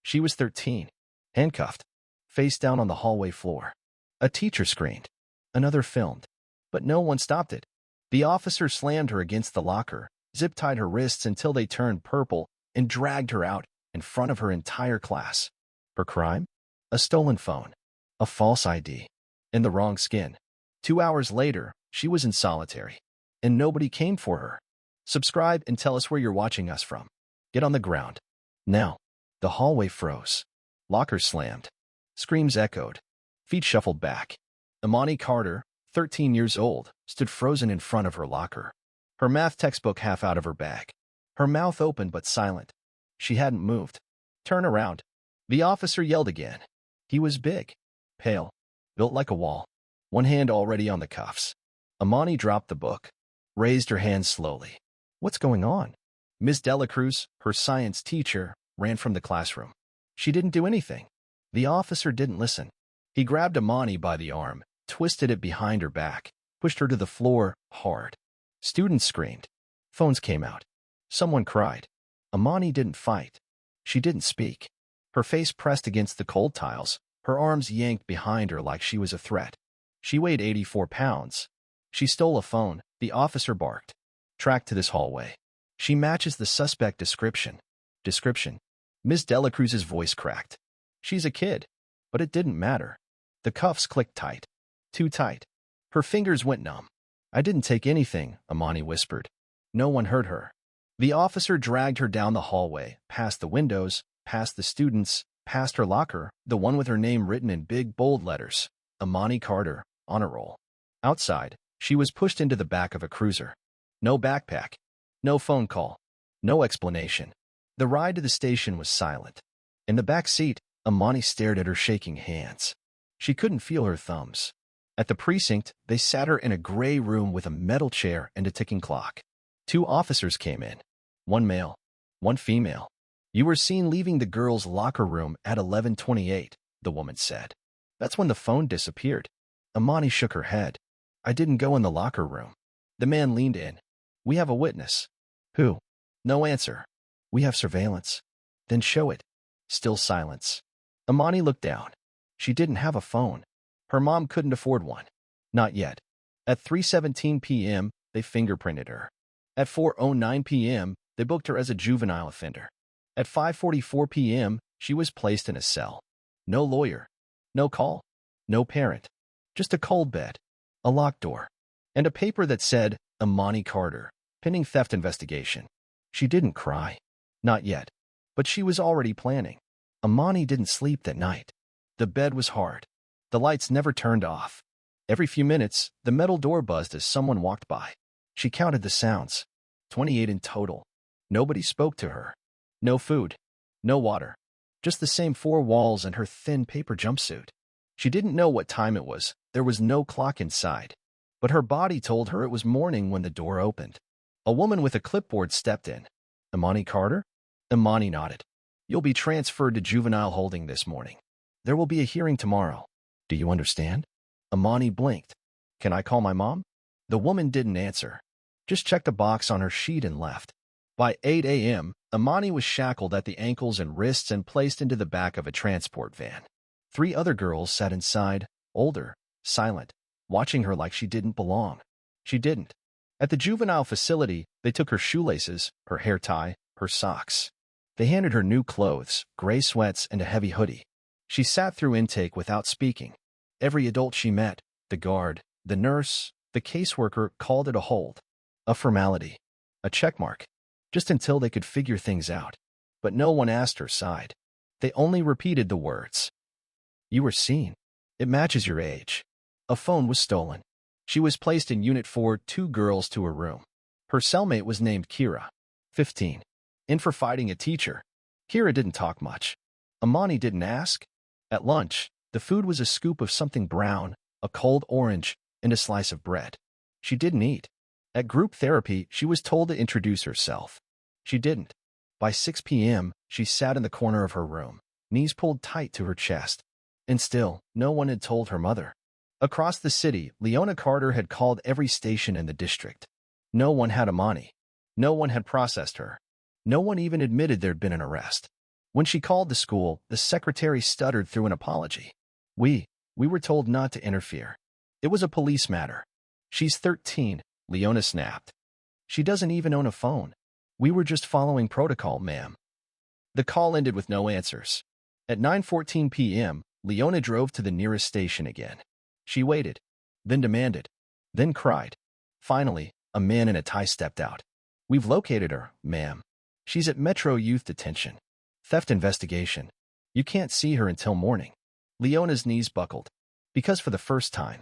She was 13, handcuffed, face down on the hallway floor. A teacher screamed. Another filmed. But no one stopped it. The officer slammed her against the locker, zip-tied her wrists until they turned purple, and dragged her out in front of her entire class. Her crime? A stolen phone. A false ID. And the wrong skin. 2 hours later, she was in solitary. And nobody came for her. Subscribe and tell us where you're watching us from. Get on the ground. Now. The hallway froze. Lockers slammed. Screams echoed. Feet shuffled back. Emani Carter, 13 years old, stood frozen in front of her locker. Her math textbook half out of her bag. Her mouth open but silent. She hadn't moved. Turn around. The officer yelled again. He was big. Pale. Built like a wall. One hand already on the cuffs. Emani dropped the book. Raised her hands slowly. What's going on? Miss Delacruz, her science teacher, ran from the classroom. She didn't do anything. The officer didn't listen. He grabbed Emani by the arm, twisted it behind her back, pushed her to the floor hard. Students screamed. Phones came out. Someone cried. Emani didn't fight. She didn't speak. Her face pressed against the cold tiles, her arms yanked behind her like she was a threat. She weighed 84 pounds. She stole a phone, the officer barked. Tracked to this hallway. She matches the suspect description. Description. Miss Delacruz's voice cracked. She's a kid. But it didn't matter. The cuffs clicked tight. Too tight. Her fingers went numb. I didn't take anything, Emani whispered. No one heard her. The officer dragged her down the hallway, past the windows, past the students, past her locker, the one with her name written in big, bold letters. Emani Carter, honor roll. Outside, she was pushed into the back of a cruiser. No backpack. No phone call. No explanation. The ride to the station was silent. In the back seat, Emani stared at her shaking hands. She couldn't feel her thumbs. At the precinct, they sat her in a gray room with a metal chair and a ticking clock. 2 officers came in. 1 male, 1 female. You were seen leaving the girls' locker room at 11:28, the woman said. That's when the phone disappeared. Emani shook her head. I didn't go in the locker room. The man leaned in. We have a witness. Who? No answer. We have surveillance. Then show it. Still silence. Emani looked down. She didn't have a phone. Her mom couldn't afford one. Not yet. At 3:17 p.m., they fingerprinted her. At 4:09 p.m., they booked her as a juvenile offender. At 5:44 p.m., she was placed in a cell. No lawyer. No call. No parent. Just a cold bed. A locked door. And a paper that said, Emani Carter, pending theft investigation. She didn't cry. Not yet. But she was already planning. Emani didn't sleep that night. The bed was hard. The lights never turned off. Every few minutes, the metal door buzzed as someone walked by. She counted the sounds. 28 in total. Nobody spoke to her. No food. No water. Just the same 4 walls and her thin paper jumpsuit. She didn't know what time it was. There was no clock inside. But her body told her it was morning when the door opened. A woman with a clipboard stepped in. Emani Carter? Emani nodded. You'll be transferred to juvenile holding this morning. There will be a hearing tomorrow. Do you understand? Emani blinked. Can I call my mom? The woman didn't answer. Just checked a box on her sheet and left. By 8 a.m., Emani was shackled at the ankles and wrists and placed into the back of a transport van. 3 other girls sat inside, older, silent, watching her like she didn't belong. She didn't. At the juvenile facility, they took her shoelaces, her hair tie, her socks. They handed her new clothes, gray sweats, and a heavy hoodie. She sat through intake without speaking. Every adult she met, the guard, the nurse, the caseworker, called it a hold. A formality. A checkmark. Just until they could figure things out. But no one asked her side. They only repeated the words. You were seen. It matches your age. A phone was stolen. She was placed in Unit 4, 2 girls to her room. Her cellmate was named Kira, 15. In for fighting a teacher. Kira didn't talk much. Emani didn't ask. At lunch, the food was a scoop of something brown, a cold orange, and a slice of bread. She didn't eat. At group therapy, she was told to introduce herself. She didn't. By 6 p.m., she sat in the corner of her room, knees pulled tight to her chest. And still, no one had told her mother. Across the city, Leona Carter had called every station in the district. No one had Emani. No one had processed her. No one even admitted there'd been an arrest. When she called the school, the secretary stuttered through an apology. We were told not to interfere. It was a police matter. She's 13, Leona snapped. She doesn't even own a phone. We were just following protocol, ma'am. The call ended with no answers. At 9:14 p.m., Leona drove to the nearest station again. She waited, then demanded, then cried. Finally, a man in a tie stepped out. We've located her, ma'am. She's at Metro Youth Detention. Theft investigation. You can't see her until morning. Leona's knees buckled, because for the first time,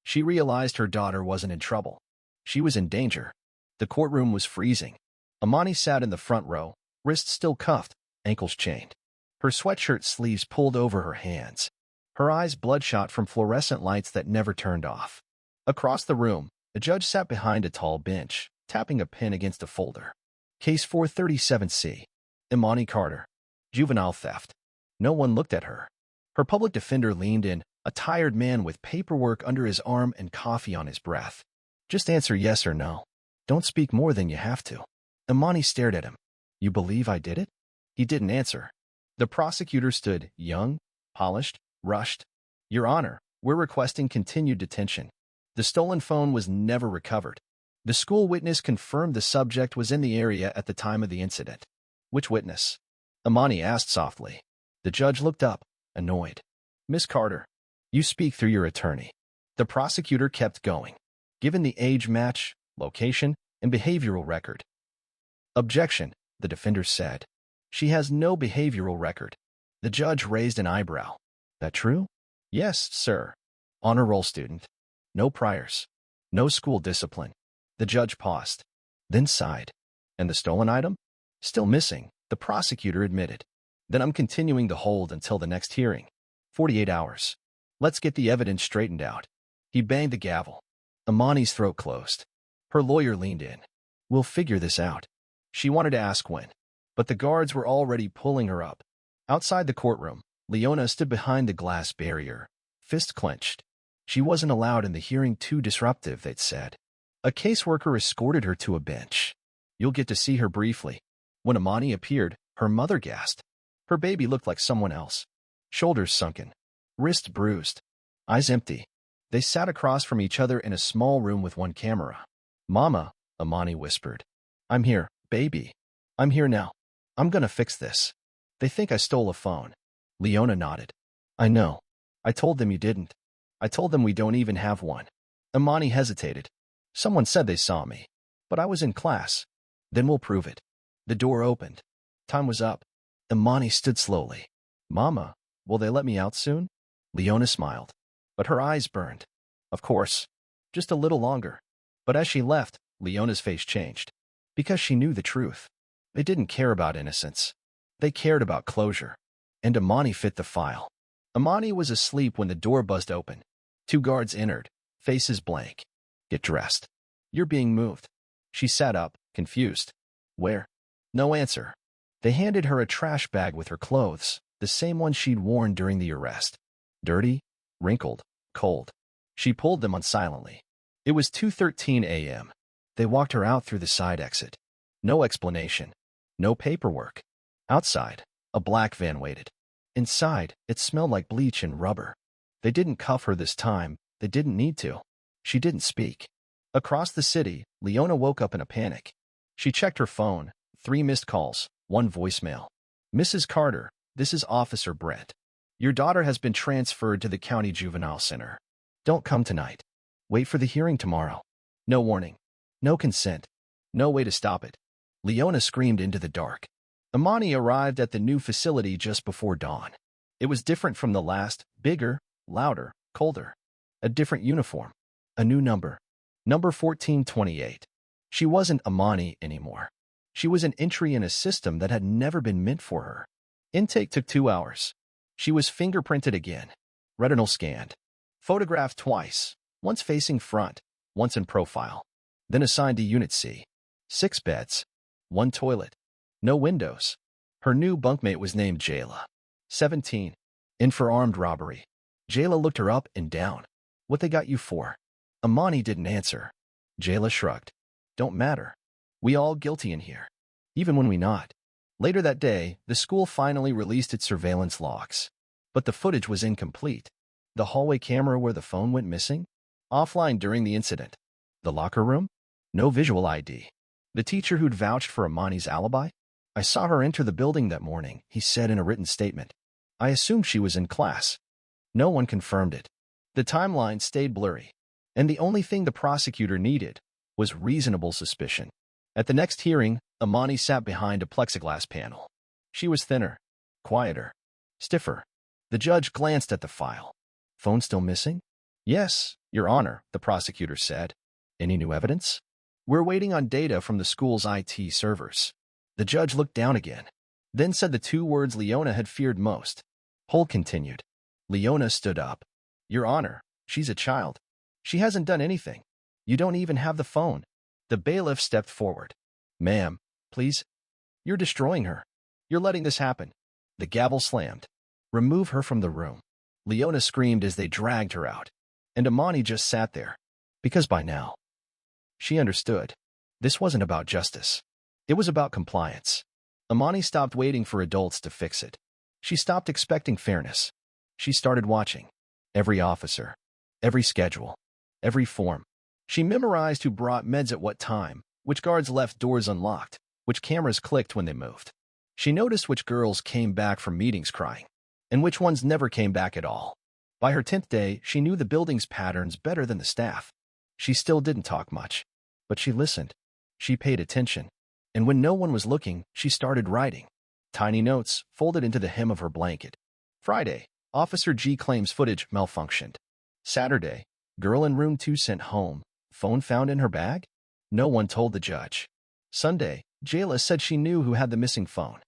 she realized her daughter wasn't in trouble. She was in danger. The courtroom was freezing. Emani sat in the front row, wrists still cuffed, ankles chained. Her sweatshirt sleeves pulled over her hands. Her eyes bloodshot from fluorescent lights that never turned off. Across the room, a judge sat behind a tall bench, tapping a pen against a folder. Case 437C. Emani Carter. Juvenile theft. No one looked at her. Her public defender leaned in, a tired man with paperwork under his arm and coffee on his breath. Just answer yes or no. Don't speak more than you have to. Emani stared at him. You believe I did it? He didn't answer. The prosecutor stood, young, polished, rushed. Your Honor, we're requesting continued detention. The stolen phone was never recovered. The school witness confirmed the subject was in the area at the time of the incident. Which witness? Emani asked softly. The judge looked up, annoyed. Miss Carter, you speak through your attorney. The prosecutor kept going. Given the age match, location, and behavioral record. Objection, the defender said. She has no behavioral record. The judge raised an eyebrow. That true? Yes, sir. Honor roll student. No priors. No school discipline. The judge paused, then sighed. And the stolen item? Still missing, the prosecutor admitted. Then I'm continuing to hold until the next hearing. 48 hours. Let's get the evidence straightened out. He banged the gavel. Emani's throat closed. Her lawyer leaned in. We'll figure this out. She wanted to ask when, but the guards were already pulling her up. Outside the courtroom, Leona stood behind the glass barrier, fist clenched. She wasn't allowed in the hearing, too disruptive, they'd said. A caseworker escorted her to a bench. You'll get to see her briefly. When Emani appeared, her mother gasped. Her baby looked like someone else. Shoulders sunken, wrists bruised, eyes empty. They sat across from each other in a small room with one camera. Mama, Emani whispered. I'm here, baby. I'm here now. I'm gonna fix this. They think I stole a phone. Leona nodded. I know. I told them you didn't. I told them we don't even have one. Emani hesitated. Someone said they saw me, but I was in class. Then we'll prove it. The door opened. Time was up. Emani stood slowly. Mama, will they let me out soon? Leona smiled, but her eyes burned. Of course. Just a little longer. But as she left, Leona's face changed. Because she knew the truth. They didn't care about innocence. They cared about closure. And Emani fit the file. Emani was asleep when the door buzzed open. 2 guards entered, faces blank. Get dressed. You're being moved. She sat up, confused. Where? No answer. They handed her a trash bag with her clothes, the same one she'd worn during the arrest. Dirty, wrinkled, cold. She pulled them on silently. It was 2:13 a.m. They walked her out through the side exit. No explanation. No paperwork. Outside, a black van waited. Inside, it smelled like bleach and rubber. They didn't cuff her this time. They didn't need to. She didn't speak. Across the city, Leona woke up in a panic. She checked her phone. 3 missed calls, 1 voicemail. Mrs. Carter, this is Officer Brent. Your daughter has been transferred to the County Juvenile Center. Don't come tonight. Wait for the hearing tomorrow. No warning. No consent. No way to stop it. Leona screamed into the dark. Emani arrived at the new facility just before dawn. It was different from the last, bigger, louder, colder. A different uniform. A new number. Number 1428. She wasn't Emani anymore. She was an entry in a system that had never been meant for her. Intake took 2 hours. She was fingerprinted again. Retinal scanned. Photographed twice. Once facing front, once in profile. Then assigned to Unit C. 6 beds. 1 toilet. No windows. Her new bunkmate was named Jayla. 17. In for armed robbery. Jayla looked her up and down. What they got you for? Emani didn't answer. Jayla shrugged. Don't matter. We all guilty in here. Even when we not. Later that day, the school finally released its surveillance logs. But the footage was incomplete. The hallway camera where the phone went missing? Offline during the incident. The locker room? No visual ID. The teacher who'd vouched for Emani's alibi? I saw her enter the building that morning, he said in a written statement. I assumed she was in class. No one confirmed it. The timeline stayed blurry. And the only thing the prosecutor needed was reasonable suspicion. At the next hearing, Emani sat behind a plexiglass panel. She was thinner, quieter, stiffer. The judge glanced at the file. Phone still missing? Yes, Your Honor, the prosecutor said. Any new evidence? We're waiting on data from the school's IT servers. The judge looked down again, then said the two words Leona had feared most. Holt continued. Leona stood up. Your Honor, she's a child. She hasn't done anything. You don't even have the phone. The bailiff stepped forward. Ma'am, please. You're destroying her. You're letting this happen. The gavel slammed. Remove her from the room. Leona screamed as they dragged her out. And Emani just sat there. Because by now, she understood. This wasn't about justice. It was about compliance. Emani stopped waiting for adults to fix it. She stopped expecting fairness. She started watching. Every officer. Every schedule. Every form. She memorized who brought meds at what time, which guards left doors unlocked, which cameras clicked when they moved. She noticed which girls came back from meetings crying, and which ones never came back at all. By her 10th day, she knew the building's patterns better than the staff. She still didn't talk much, but she listened. She paid attention. And when no one was looking, she started writing. Tiny notes folded into the hem of her blanket. Friday, Officer G claims footage malfunctioned. Saturday, girl in room 2 sent home. Phone found in her bag? No one told the judge. Sunday, Jayla said she knew who had the missing phone.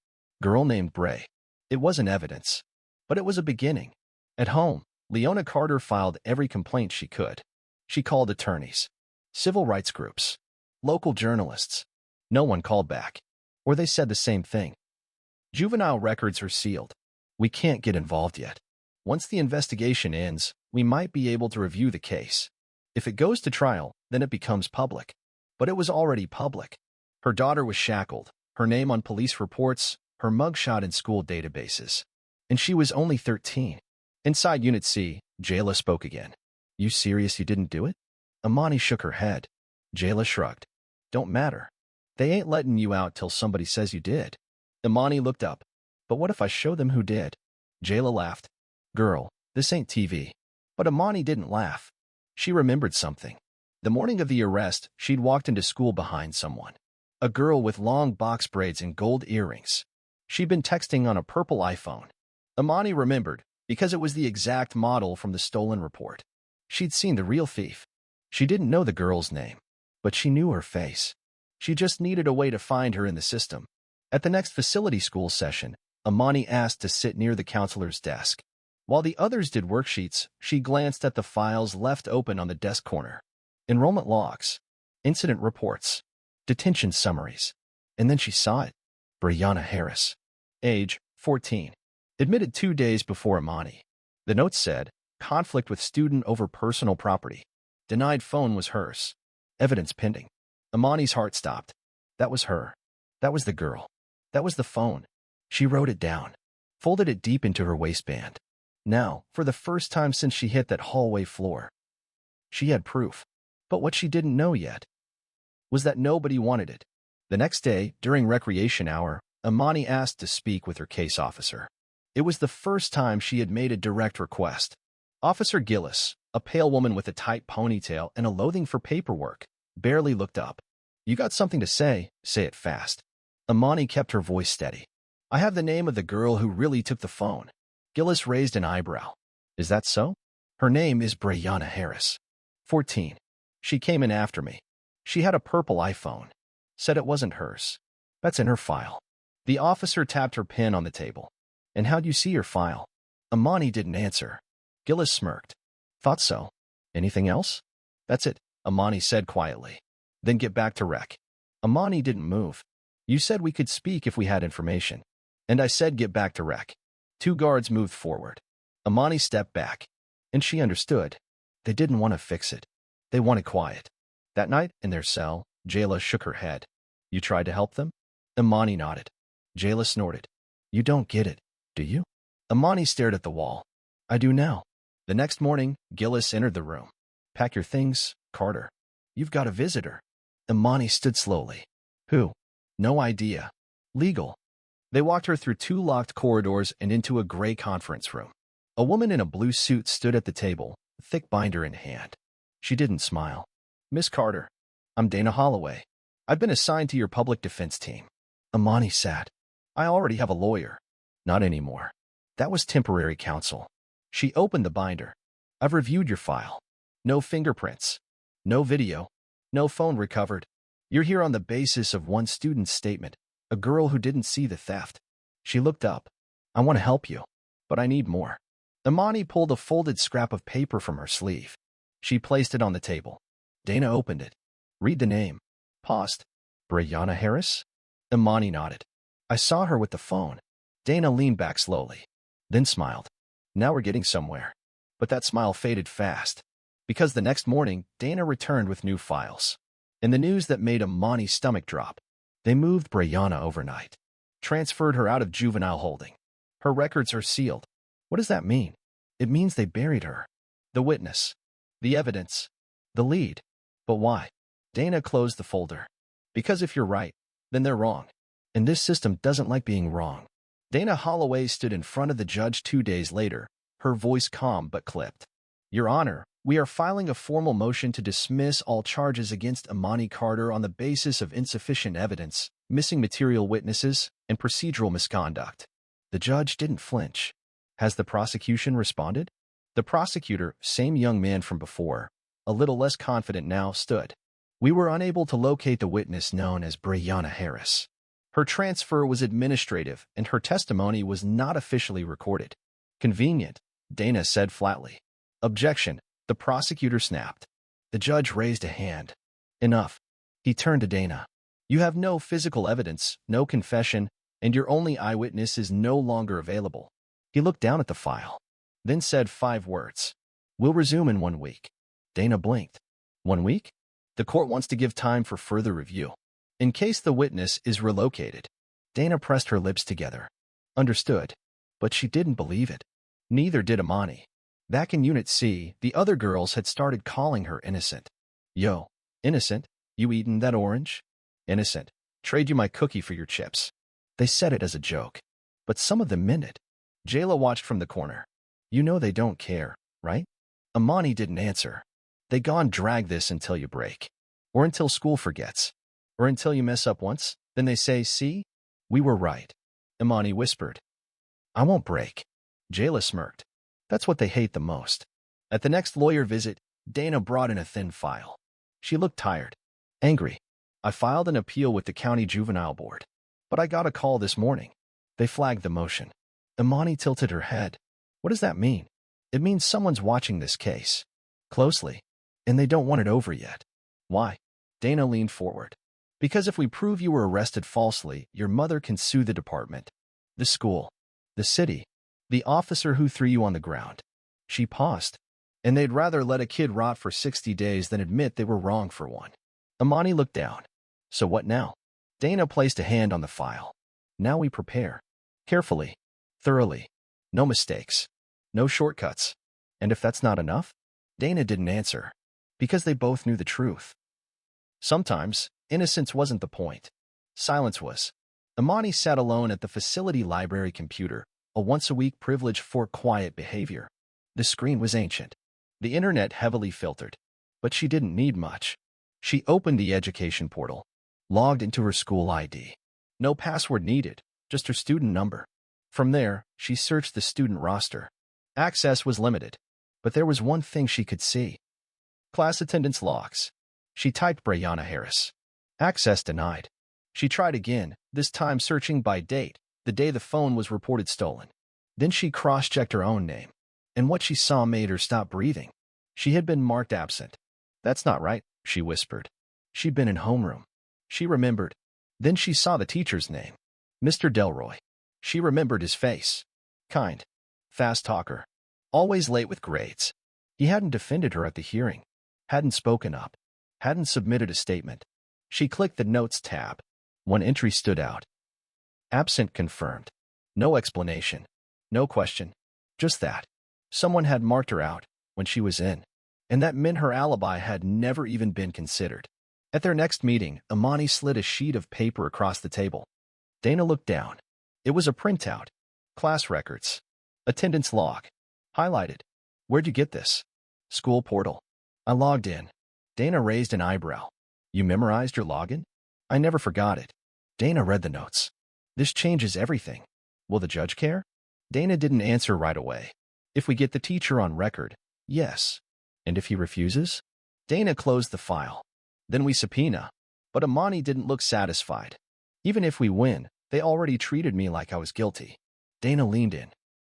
Girl named Bray. It wasn't evidence, but it was a beginning. At home, Leona Carter filed every complaint she could. She called attorneys, civil rights groups, local journalists. No one called back, or they said the same thing. Juvenile records are sealed. We can't get involved yet. Once the investigation ends, we might be able to review the case. If it goes to trial, then it becomes public. But it was already public. Her daughter was shackled, her name on police reports, her mugshot in school databases. And she was only 13. Inside Unit C, Jayla spoke again. You serious you didn't do it? Emani shook her head. Jayla shrugged. Don't matter. They ain't letting you out till somebody says you did. Emani looked up. But what if I show them who did? Jayla laughed. Girl, this ain't TV. But Emani didn't laugh. She remembered something. The morning of the arrest, she'd walked into school behind someone. A girl with long box braids and gold earrings. She'd been texting on a purple iPhone. Emani remembered, because it was the exact model from the stolen report. She'd seen the real thief. She didn't know the girl's name, but she knew her face. She just needed a way to find her in the system. At the next facility school session, Emani asked to sit near the counselor's desk. While the others did worksheets, she glanced at the files left open on the desk corner. Enrollment logs, incident reports, detention summaries. And then she saw it. Brianna Harris. Age, 14. Admitted 2 days before Emani. The note said, conflict with student over personal property. Denied phone was hers. Evidence pending. Emani's heart stopped. That was her. That was the girl. That was the phone. She wrote it down, folded it deep into her waistband. Now, for the first time since she hit that hallway floor, she had proof. But what she didn't know yet was that nobody wanted it. The next day, during recreation hour, Emani asked to speak with her case officer. It was the first time she had made a direct request. Officer Gillis, a pale woman with a tight ponytail and a loathing for paperwork, barely looked up. You got something to say it fast. Emani kept her voice steady. I have the name of the girl who really took the phone. Gillis raised an eyebrow. Is that so? Her name is Brianna Harris. 14. She came in after me. She had a purple iPhone. Said it wasn't hers. That's in her file. The officer tapped her pen on the table. And how'd you see your file? Emani didn't answer. Gillis smirked. Thought so. Anything else? That's it, Emani said quietly. Then get back to rec. Emani didn't move. You said we could speak if we had information. And I said get back to rec. 2 guards moved forward. Emani stepped back. And she understood. They didn't want to fix it. They wanted quiet. That night, in their cell, Jayla shook her head. You tried to help them? Emani nodded. Jayla snorted. You don't get it, do you? Emani stared at the wall. I do now. The next morning, Gillis entered the room. Pack your things, Carter. You've got a visitor. Emani stood slowly. Who? No idea. Legal. They walked her through 2 locked corridors and into a gray conference room. A woman in a blue suit stood at the table, a thick binder in hand. She didn't smile. Miss Carter, I'm Dana Holloway. I've been assigned to your public defense team. Emani sat. I already have a lawyer. Not anymore. That was temporary counsel. She opened the binder. I've reviewed your file. No fingerprints. No video. No phone recovered. You're here on the basis of one student's statement, a girl who didn't see the theft. She looked up. I want to help you, but I need more. Emani pulled a folded scrap of paper from her sleeve. She placed it on the table. Dana opened it. Read the name. Paused. Brianna Harris? Emani nodded. I saw her with the phone. Dana leaned back slowly, then smiled. Now we're getting somewhere. But that smile faded fast, because the next morning, Dana returned with new files. And the news that made Emani's stomach drop. They moved Brianna overnight. Transferred her out of juvenile holding. Her records are sealed. What does that mean? It means they buried her. The witness. The evidence. The lead. But why? Dana closed the folder. Because if you're right, then they're wrong. And this system doesn't like being wrong. Dana Holloway stood in front of the judge 2 days later, her voice calm but clipped. Your Honor, we are filing a formal motion to dismiss all charges against Emani Carter on the basis of insufficient evidence, missing material witnesses, and procedural misconduct. The judge didn't flinch. Has the prosecution responded? The prosecutor, same young man from before, a little less confident now, stood. We were unable to locate the witness known as Brianna Harris. Her transfer was administrative, and her testimony was not officially recorded. Convenient, Dana said flatly. Objection, the prosecutor snapped. The judge raised a hand. Enough. He turned to Dana. You have no physical evidence, no confession, and your only eyewitness is no longer available. He looked down at the file, then said 5 words. We'll resume in 1 week. Dana blinked. 1 week? The court wants to give time for further review. In case the witness is relocated. Dana pressed her lips together. Understood. But she didn't believe it. Neither did Emani. Back in Unit C, the other girls had started calling her innocent. Yo, innocent? You eaten that orange? Innocent. Trade you my cookie for your chips. They said it as a joke. But some of them meant it. Jayla watched from the corner. You know they don't care, right? Emani didn't answer. They gone drag this until you break. Or until school forgets. Or until you mess up once, then they say, see? We were right. Emani whispered. I won't break. Jayla smirked. That's what they hate the most. At the next lawyer visit, Dana brought in a thin file. She looked tired. Angry. I filed an appeal with the county juvenile board. But I got a call this morning. They flagged the motion. Emani tilted her head. What does that mean? It means someone's watching this case. Closely. And they don't want it over yet. Why? Dana leaned forward. Because if we prove you were arrested falsely, your mother can sue the department, the school, the city, the officer who threw you on the ground. She paused. And they'd rather let a kid rot for 60 days than admit they were wrong for one. Emani looked down. So what now? Dana placed a hand on the file. Now we prepare. Carefully. Thoroughly. No mistakes. No shortcuts. And if that's not enough? Dana didn't answer. Because they both knew the truth. Sometimes, innocence wasn't the point. Silence was. Emani sat alone at the facility library computer, a once-a-week privilege for quiet behavior. The screen was ancient. The internet heavily filtered. But she didn't need much. She opened the education portal. Logged into her school ID. No password needed, just her student number. From there, she searched the student roster. Access was limited. But there was one thing she could see. Class attendance logs. She typed Brianna Harris. Access denied. She tried again, this time searching by date, the day the phone was reported stolen. Then she cross-checked her own name. And what she saw made her stop breathing. She had been marked absent. That's not right, she whispered. She'd been in homeroom. She remembered. Then she saw the teacher's name. Mr. Delroy. She remembered his face. Kind. Fast talker. Always late with grades. He hadn't defended her at the hearing. Hadn't spoken up. Hadn't submitted a statement. She clicked the Notes tab. One entry stood out. Absent confirmed. No explanation. No question. Just that. Someone had marked her out when she was in, and that meant her alibi had never even been considered. At their next meeting, Emani slid a sheet of paper across the table. Dana looked down. It was a printout. Class records. Attendance log. Highlighted. Where'd you get this? School portal. I logged in. Dana raised an eyebrow. You memorized your login? I never forgot it. Dana read the notes. This changes everything. Will the judge care? Dana didn't answer right away. If we get the teacher on record, yes. And if he refuses? Dana closed the file. Then we subpoena. But Emani didn't look satisfied. Even if we win, they already treated me like I was guilty. Dana leaned in.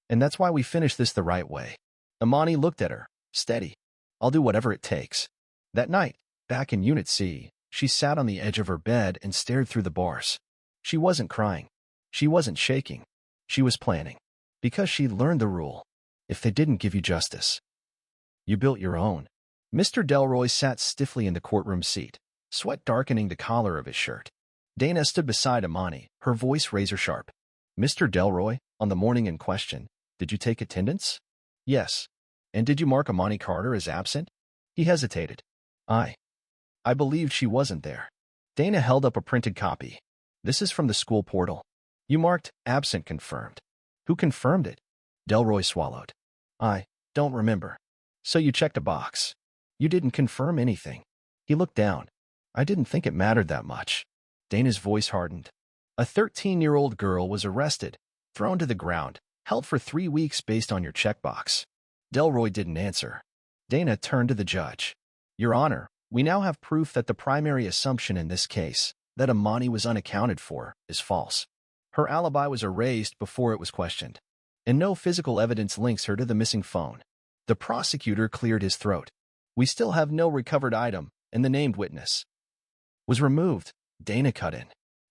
And that's why we finished this the right way. Emani looked at her, steady. I'll do whatever it takes. That night, back in Unit C, she sat on the edge of her bed and stared through the bars. She wasn't crying. She wasn't shaking. She was planning. Because she'd learned the rule. If they didn't give you justice, you built your own. Mr. Delroy sat stiffly in the courtroom seat, sweat darkening the collar of his shirt. Dana stood beside Emani, her voice razor-sharp. Mr. Delroy, on the morning in question, did you take attendance? Yes. And did you mark Emani Carter as absent? He hesitated. I believed she wasn't there. Dana held up a printed copy. This is from the school portal. You marked absent confirmed. Who confirmed it? Delroy swallowed. I don't remember. So you checked a box. You didn't confirm anything. He looked down. I didn't think it mattered that much. Dana's voice hardened. A 13-year-old girl was arrested, thrown to the ground, held for 3 weeks based on your checkbox. Delroy didn't answer. Dana turned to the judge. Your Honor, we now have proof that the primary assumption in this case, that Emani was unaccounted for, is false. Her alibi was erased before it was questioned, and no physical evidence links her to the missing phone. The prosecutor cleared his throat. We still have no recovered item, and the named witness was removed, Dana cut in,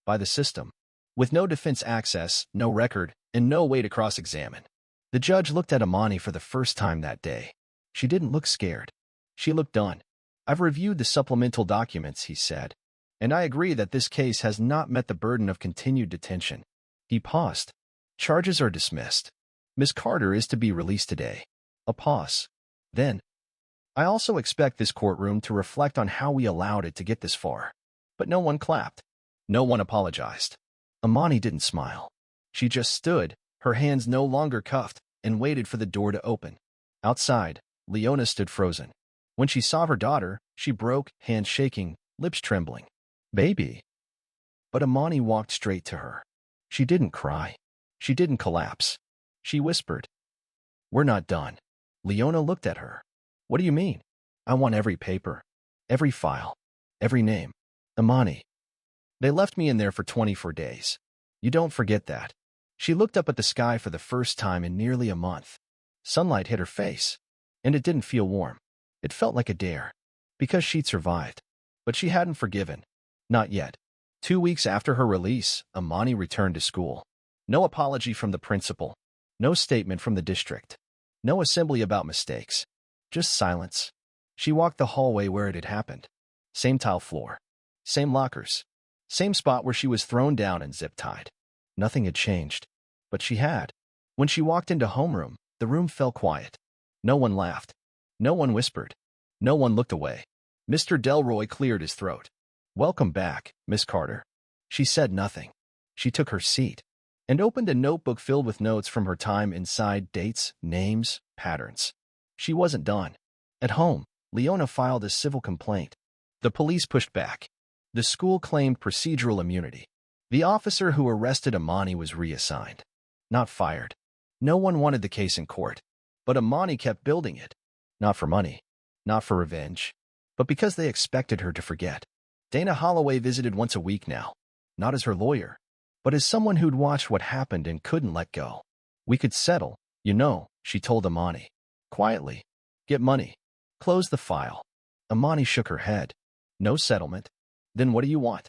by the system. With no defense access, no record, and no way to cross-examine. The judge looked at Emani for the first time that day. She didn't look scared. She looked done. I've reviewed the supplemental documents, he said, and I agree that this case has not met the burden of continued detention. He paused. Charges are dismissed. Miss Carter is to be released today. A pause. Then, I also expect this courtroom to reflect on how we allowed it to get this far. But no one clapped. No one apologized. Emani didn't smile. She just stood, her hands no longer cuffed, and waited for the door to open. Outside, Leona stood frozen. When she saw her daughter, she broke, hands shaking, lips trembling. Baby. But Emani walked straight to her. She didn't cry. She didn't collapse. She whispered, We're not done. Leona looked at her. What do you mean? I want every paper, every file, every name. Emani. They left me in there for 24 days. You don't forget that. She looked up at the sky for the first time in nearly a month. Sunlight hit her face, and it didn't feel warm. It felt like a dare, because she'd survived. But she hadn't forgiven. Not yet. 2 weeks after her release, Emani returned to school. No apology from the principal. No statement from the district. No assembly about mistakes. Just silence. She walked the hallway where it had happened. Same tile floor. Same lockers. Same spot where she was thrown down and zip-tied. Nothing had changed. But she had. When she walked into homeroom, the room fell quiet. No one laughed. No one whispered. No one looked away. Mr. Delroy cleared his throat. Welcome back, Miss Carter. She said nothing. She took her seat and opened a notebook filled with notes from her time inside, dates, names, patterns. She wasn't done. At home, Leona filed a civil complaint. The police pushed back. The school claimed procedural immunity. The officer who arrested Emani was reassigned. Not fired. No one wanted the case in court. But Emani kept building it. Not for money. Not for revenge. But because they expected her to forget. Dana Holloway visited once a week now. Not as her lawyer, but as someone who'd watched what happened and couldn't let go. We could settle, you know, she told Emani. Quietly. Get money. Close the file. Emani shook her head. No settlement. Then what do you want?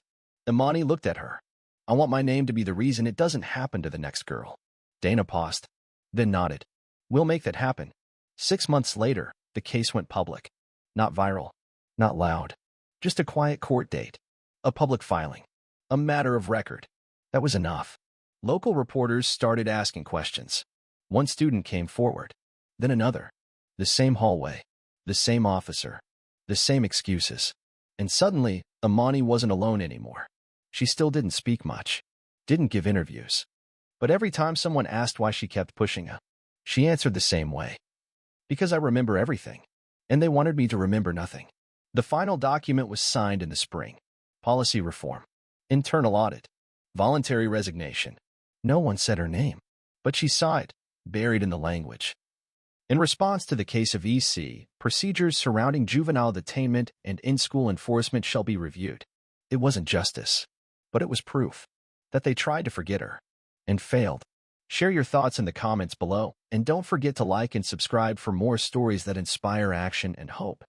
Emani looked at her. I want my name to be the reason it doesn't happen to the next girl. Dana paused, then nodded. We'll make that happen. 6 months later, the case went public. Not viral. Not loud. Just a quiet court date. A public filing. A matter of record. That was enough. Local reporters started asking questions. One student came forward, then another. The same hallway, the same officer, the same excuses. And suddenly, Emani wasn't alone anymore. She still didn't speak much, didn't give interviews. But every time someone asked why she kept pushing her, she answered the same way. Because I remember everything. And they wanted me to remember nothing. The final document was signed in the spring. Policy reform, internal audit, voluntary resignation. No one said her name, but she sighed, buried in the language. In response to the case of EC, procedures surrounding juvenile detainment and in-school enforcement shall be reviewed. It wasn't justice, but it was proof that they tried to forget her and failed. Share your thoughts in the comments below, and don't forget to like and subscribe for more stories that inspire action and hope.